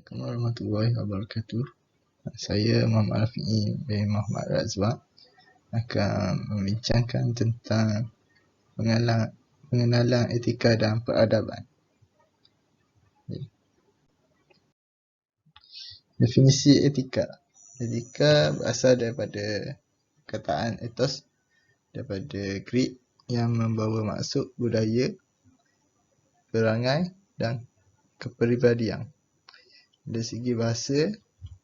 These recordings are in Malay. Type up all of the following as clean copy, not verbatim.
Assalamualaikum warahmatullahi wabarakatuh. Saya Muhammad Rafi'i bin Muhammad Razwa akan membincangkan tentang pengenalan etika dan peradaban. Definisi etika. Etika berasal daripada kataan ethos daripada Greek yang membawa maksud budaya, perangai dan kepribadian. Dari segi bahasa,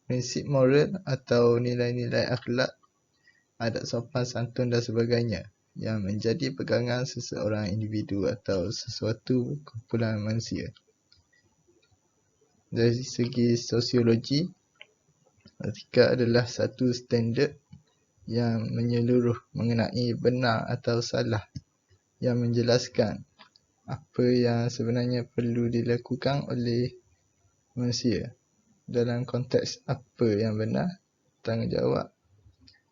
prinsip moral atau nilai-nilai akhlak, adat sopan santun dan sebagainya yang menjadi pegangan seseorang individu atau sesuatu kumpulan manusia. Dari segi sosiologi, etika adalah satu standard yang menyeluruh mengenai benar atau salah, yang menjelaskan apa yang sebenarnya perlu dilakukan oleh manusia dalam konteks apa yang benar, tanggungjawab,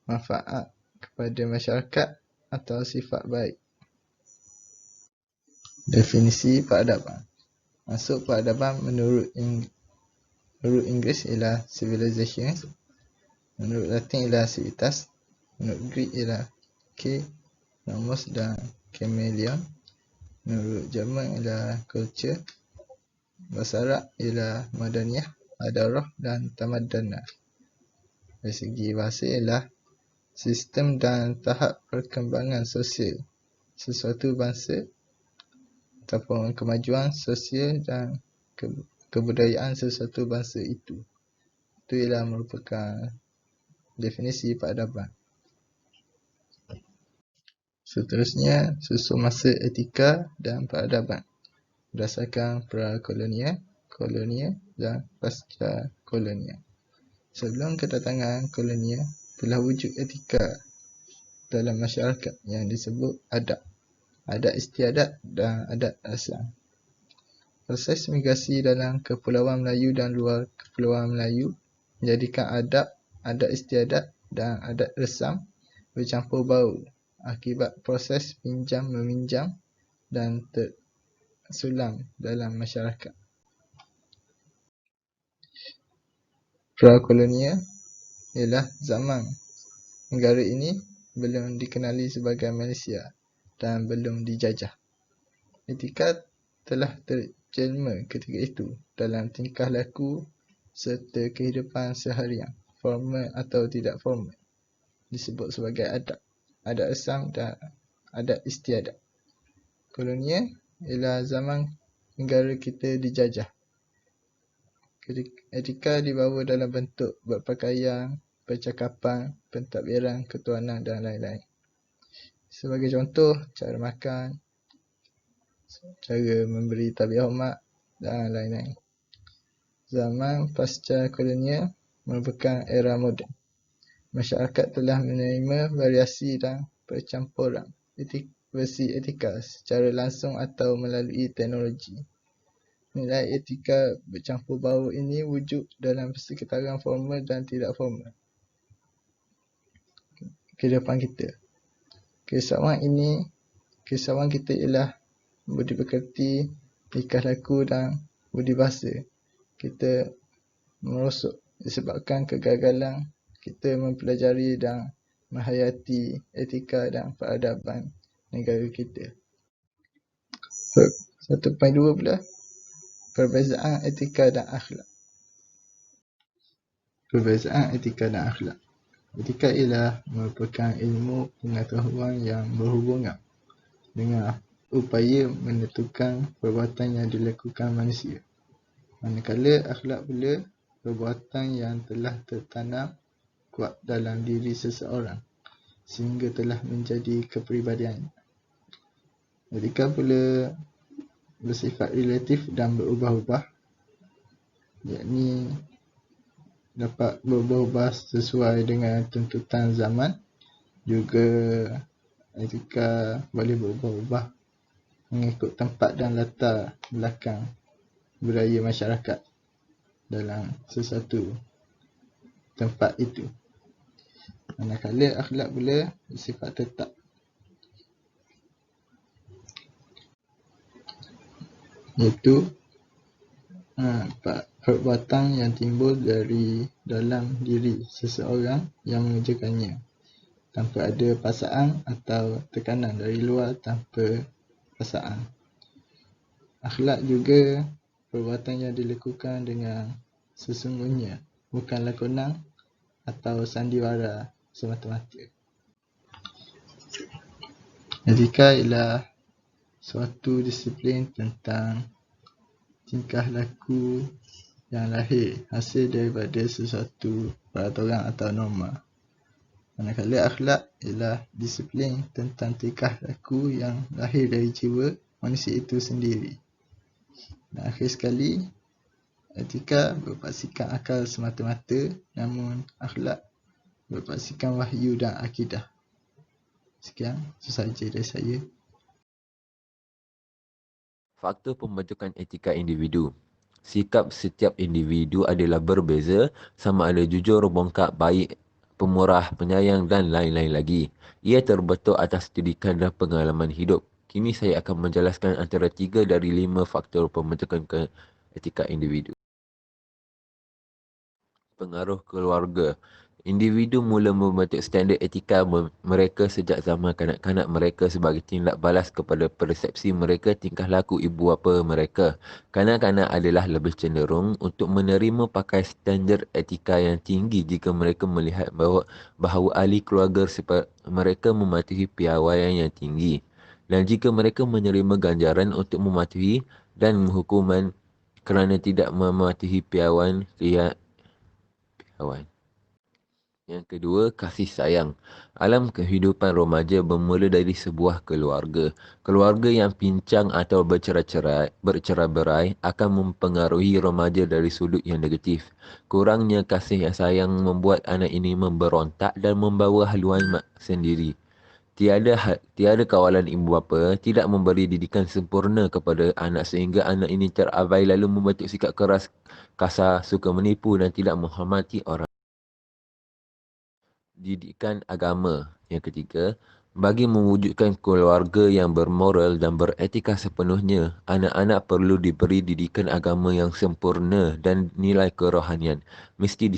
manfaat kepada masyarakat atau sifat baik. Definisi peradaban. Maksud peradaban menurut Inggeris ialah civilization, menurut Latin ialah civitas, menurut Greek ialah nomos dan chameleon, menurut Jerman ialah culture, bahasa Arab ialah madaniyah, hadarah dan tamadana. Dari segi bahasa ialah sistem dan tahap perkembangan sosial sesuatu bangsa ataupun kemajuan sosial dan kebudayaan sesuatu bangsa itu. Itu ialah merupakan definisi peradaban. Seterusnya, susun masa etika dan peradaban berdasarkan pra-kolonial, kolonial dan pasca kolonial. Sebelum kedatangan kolonial, telah wujud etika dalam masyarakat yang disebut adat istiadat dan adat asal. Proses migrasi dalam Kepulauan Melayu dan luar Kepulauan Melayu menjadikan adat istiadat dan adat resam bercampur baur akibat proses pinjam-meminjam dan tersulam dalam masyarakat. Pra-kolonial ialah zaman negara ini belum dikenali sebagai Malaysia dan belum dijajah. Etika telah terjelma ketika itu dalam tingkah laku serta kehidupan seharian, formal atau tidak formal, disebut sebagai adat resam dan adat istiadat. Kolonial ialah zaman negara kita dijajah. Etika dibawa dalam bentuk berpakaian, percakapan, pentadbiran, ketuanan dan lain-lain. Sebagai contoh, cara makan, cara memberi tabiat hormat dan lain-lain. Zaman pasca kolonial merupakan era moden. Masyarakat telah menerima variasi dan percampuran versi etika secara langsung atau melalui teknologi. Nilai etika bercampur baur ini wujud dalam persekitaran formal dan tidak formal kehidupan kita. Kesawan kita ialah budi pekerti, tingkah laku dan budi bahasa kita merosot disebabkan kegagalan kita mempelajari dan menghayati etika dan peradaban negara kita. 1.2 pula, perbezaan etika dan akhlak. Perbezaan etika dan akhlak. Etika ialah merupakan ilmu pengetahuan yang berhubungan dengan upaya menentukan perbuatan yang dilakukan manusia. Manakala akhlak pula perbuatan yang telah tertanam kuat dalam diri seseorang sehingga telah menjadi kepribadiannya. Etika pula bersifat relatif dan berubah-ubah, yakni dapat berubah sesuai dengan tuntutan zaman. Juga etika boleh berubah-ubah mengikut tempat dan latar belakang budaya masyarakat dalam sesuatu tempat itu. Manakala akhlak pula bersifat tetap. Iaitu perbuatan yang timbul dari dalam diri seseorang yang mengerjakannya, tanpa ada paksaan atau tekanan dari luar tanpa paksaan. Akhlak juga perbuatan yang dilakukan dengan sesungguhnya, bukan lakonan atau sandiwara semata-mata. Etika ialah suatu disiplin tentang tingkah laku yang lahir hasil daripada sesuatu peraturan atau norma. Manakala akhlak ialah disiplin tentang tingkah laku yang lahir dari jiwa manusia itu sendiri. Dan akhir sekali, etika berpaksikan akal semata-mata, namun akhlak berpaksikan wahyu dan akidah. Sekian, itu sahaja dari saya. Faktor pembentukan etika individu. Sikap setiap individu adalah berbeza, sama ada jujur, bongkak, baik, pemurah, penyayang dan lain-lain lagi. Ia terbentuk atas didikan dan pengalaman hidup. Kini saya akan menjelaskan antara 3 dari 5 faktor pembentukan etika individu. Pengaruh keluarga. Individu mula membentuk standard etika mereka sejak zaman kanak-kanak mereka sebagai tindak balas kepada persepsi mereka tingkah laku ibu bapa mereka. Kanak-kanak adalah lebih cenderung untuk menerima pakai standard etika yang tinggi jika mereka melihat bahawa ahli keluarga mereka mematuhi piawaian yang tinggi. Dan jika mereka menerima ganjaran untuk mematuhi dan hukuman kerana tidak mematuhi piawaian. Yang kedua, kasih sayang. Alam kehidupan remaja bermula dari sebuah keluarga. Keluarga yang pincang atau bercerai-berai akan mempengaruhi remaja dari sudut yang negatif. Kurangnya kasih yang sayang membuat anak ini memberontak dan membawa haluan sendiri. Tiada kawalan ibu bapa, tidak memberi didikan sempurna kepada anak sehingga anak ini terabai lalu membentuk sikap keras, kasar, suka menipu dan tidak menghormati orang. Didikan agama. Yang ketiga, bagi mewujudkan keluarga yang bermoral dan beretika sepenuhnya, anak-anak perlu diberi didikan agama yang sempurna dan nilai kerohanian. Mesti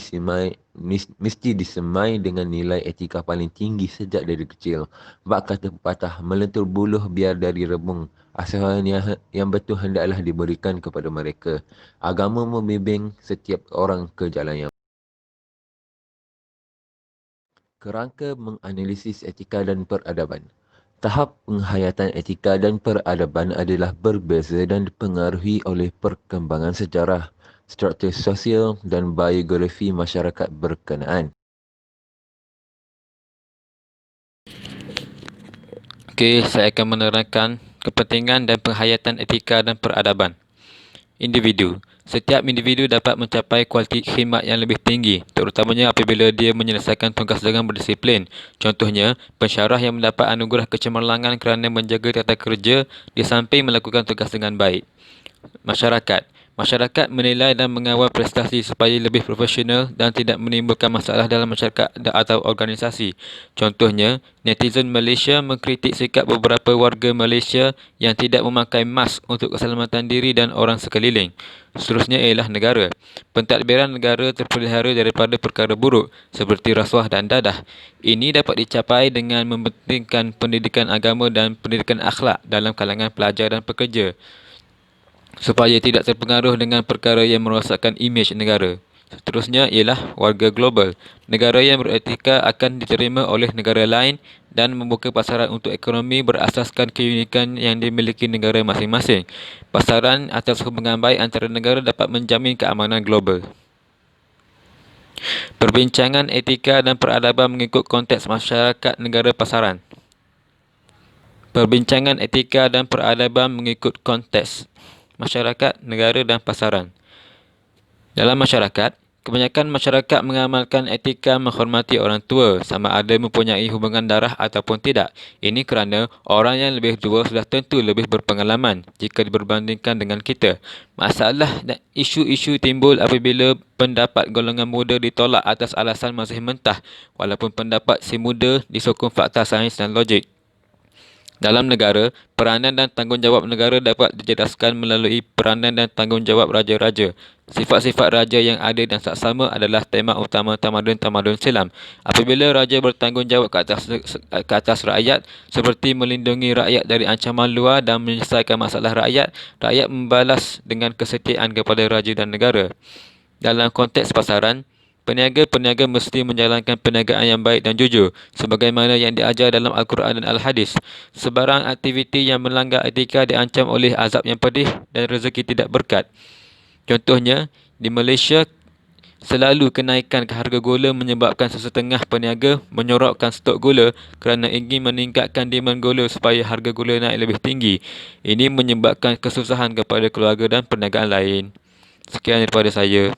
disemai dengan nilai etika paling tinggi sejak dari kecil. Bak kata pepatah, melentur buluh biar dari rebung. Asuhan yang betul hendaklah diberikan kepada mereka. Agama membimbing setiap orang ke jalan yang kerangka menganalisis etika dan peradaban. Tahap penghayatan etika dan peradaban adalah berbeza dan dipengaruhi oleh perkembangan sejarah, struktur sosial dan biografi masyarakat berkenaan. Okey, saya akan menerangkan kepentingan dan penghayatan etika dan peradaban. Individu. Setiap individu dapat mencapai kualiti khidmat yang lebih tinggi, terutamanya apabila dia menyelesaikan tugas dengan berdisiplin. Contohnya, pensyarah yang mendapat anugerah kecemerlangan kerana menjaga tata kerja di samping melakukan tugas dengan baik. Masyarakat. Masyarakat menilai dan mengawal prestasi supaya lebih profesional dan tidak menimbulkan masalah dalam masyarakat atau organisasi. Contohnya, netizen Malaysia mengkritik sikap beberapa warga Malaysia yang tidak memakai mask untuk keselamatan diri dan orang sekeliling. Seterusnya ialah negara. Pentadbiran negara terpelihara daripada perkara buruk seperti rasuah dan dadah. Ini dapat dicapai dengan mementingkan pendidikan agama dan pendidikan akhlak dalam kalangan pelajar dan pekerja, supaya tidak terpengaruh dengan perkara yang merosakkan imej negara. Seterusnya ialah warga global. Negara yang beretika akan diterima oleh negara lain dan membuka pasaran untuk ekonomi berasaskan keunikan yang dimiliki negara masing-masing. Pasaran atas hubungan baik antara negara dapat menjamin keamanan global. Perbincangan etika dan peradaban mengikut konteks masyarakat negara pasaran. Perbincangan etika dan peradaban mengikut konteks masyarakat, negara dan pasaran. Dalam masyarakat, kebanyakan masyarakat mengamalkan etika menghormati orang tua, sama ada mempunyai hubungan darah ataupun tidak. Ini kerana orang yang lebih tua sudah tentu lebih berpengalaman jika berbandingkan dengan kita. Masalah dan isu-isu timbul apabila pendapat golongan muda ditolak atas alasan masih mentah, walaupun pendapat si muda disokong fakta sains dan logik. Dalam negara, peranan dan tanggungjawab negara dapat dijelaskan melalui peranan dan tanggungjawab raja-raja. Sifat-sifat raja yang adil dan saksama adalah tema utama tamadun-tamadun silam. Apabila raja bertanggungjawab ke atas rakyat, seperti melindungi rakyat dari ancaman luar dan menyelesaikan masalah rakyat, rakyat membalas dengan kesetiaan kepada raja dan negara. Dalam konteks pasaran, peniaga-peniaga mesti menjalankan perniagaan yang baik dan jujur, sebagaimana yang diajar dalam Al-Quran dan Al-Hadis. Sebarang aktiviti yang melanggar etika diancam oleh azab yang pedih dan rezeki tidak berkat. Contohnya, di Malaysia, selalu kenaikan harga gula menyebabkan sesetengah peniaga menyorokkan stok gula kerana ingin meningkatkan demand gula supaya harga gula naik lebih tinggi. Ini menyebabkan kesusahan kepada keluarga dan perniagaan lain. Sekian daripada saya.